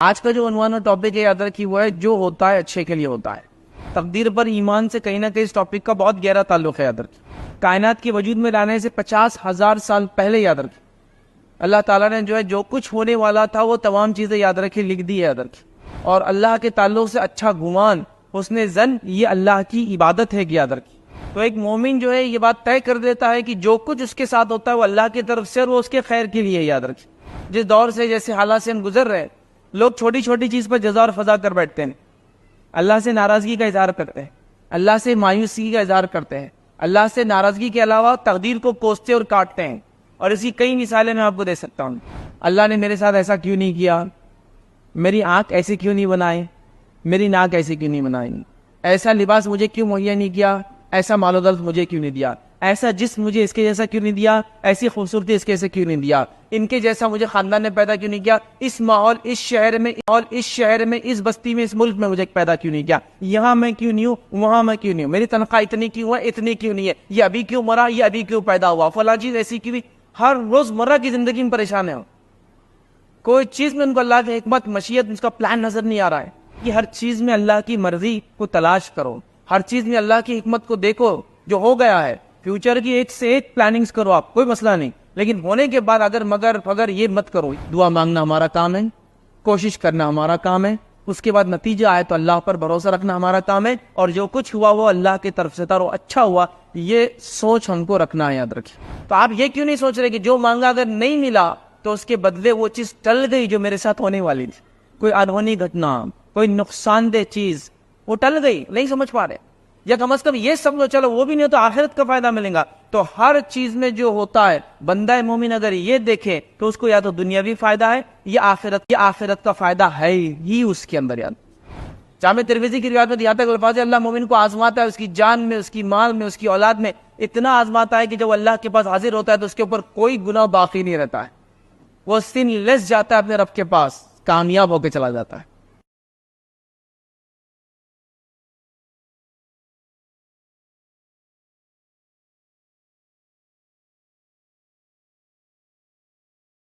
آج کا جو عنوان اور ٹاپک ہے یاد رکھیے وہ ہے جو ہوتا ہے اچھے کے لیے ہوتا ہے. تقدیر پر ایمان سے کہیں نہ کہیں اس ٹاپک کا بہت گہرا تعلق ہے. یاد رکھیے کائنات کے وجود میں لانے سے 50,000 سال پہلے یاد رکھیے اللہ تعالیٰ نے جو ہے جو کچھ ہونے والا تھا وہ تمام چیزیں یاد رکھیے لکھ دی ہے. یاد رکھیے اور اللہ کے تعلق سے اچھا گمان حسن ظن یہ اللہ کی عبادت ہے کہ یاد رکھیے. تو ایک مومن جو ہے یہ بات طے کر دیتا ہے کہ جو کچھ اس کے ساتھ ہوتا ہے وہ اللہ کی طرف سے اور وہ اس کے خیر کے لیے. یاد رکھیے جس دور سے جیسے حالات سے ہم گزر رہے ہیں لوگ چھوٹی چھوٹی چیز پر جزا اور فضا کر بیٹھتے ہیں, اللہ سے ناراضگی کا اظہار کرتے ہیں, اللہ سے مایوسی کا اظہار کرتے ہیں, اللہ سے ناراضگی کے علاوہ تقدیر کو کوستے اور کاٹتے ہیں. اور اسی کئی مثالیں میں آپ کو دے سکتا ہوں. اللہ نے میرے ساتھ ایسا کیوں نہیں کیا, میری آنکھ ایسی کیوں نہیں بنائی, میری ناک ایسی کیوں نہیں بنائی, ایسا لباس مجھے کیوں مہیا نہیں کیا, ایسا مال و دولت مجھے کیوں نہیں دیا, ایسا جسم مجھے اس کے جیسا کیوں نہیں دیا, ایسی خوبصورتی اس کے جیسا کیوں نہیں دیا, ان کے جیسا مجھے خاندان نے پیدا کیوں نہیں کیا, اس ماحول اس شہر میں اس بستی میں اس ملک میں مجھے پیدا کیوں نہیں کیا, یہاں میں کیوں نہیں ہوں وہاں میں کیوں نہیں ہوں, میری تنخواہ اتنی کیوں ہے اتنی کیوں نہیں ہے, یہ ابھی کیوں مرا یہ ابھی کیوں پیدا ہوا, فلاں چیز ایسی کیوں. ہر روز مرہ کی زندگی میں پریشان ہے, کوئی چیز میں ان کو اللہ کی حکمت مشیت اس کا پلان نظر نہیں آ رہا ہے. کہ ہر چیز میں اللہ کی مرضی کو تلاش کرو, ہر چیز میں اللہ کی حکمت کو دیکھو. جو ہو گیا ہے فیوچر کی ایک سے ایک پلاننگز کرو, آپ کوئی مسئلہ نہیں, لیکن ہونے کے بعد اگر مگر فگر یہ مت کرو. دعا مانگنا ہمارا کام ہے, کوشش کرنا ہمارا کام ہے, اس کے بعد نتیجہ آئے تو اللہ پر بھروسہ رکھنا ہمارا کام ہے, اور جو کچھ ہوا وہ اللہ کی طرف سے تھا اور اچھا ہوا, یہ سوچ ہم کو رکھنا ہے. یاد رکھیں. تو آپ یہ کیوں نہیں سوچ رہے کہ جو مانگا اگر نہیں ملا تو اس کے بدلے وہ چیز ٹل گئی جو میرے ساتھ ہونے والی تھی, کوئی انہونی گھٹنا کوئی نقصان دہ چیز وہ ٹل گئی, نہیں سمجھ پا رہے, یا کم از کم یہ سمجھو چلو وہ بھی نہیں تو آخرت کا فائدہ ملے گا. تو ہر چیز میں جو ہوتا ہے بندہ مومن اگر یہ دیکھے تو اس کو یا تو دنیاوی فائدہ ہے یا آخرت کا فائدہ ہے ہی اس کے اندر. یاد جامع ترمذی کی روایت میں دیا تھا کہ الفاظ اللہ مومن کو آزماتا ہے, اس کی جان میں, اس کی مال میں, اس کی اولاد میں اتنا آزماتا ہے کہ جب اللہ کے پاس حاضر ہوتا ہے تو اس کے اوپر کوئی گناہ باقی نہیں رہتا ہے, وہ سن لیس جاتا ہے اپنے رب کے پاس, کامیاب ہو کے چلا جاتا ہے.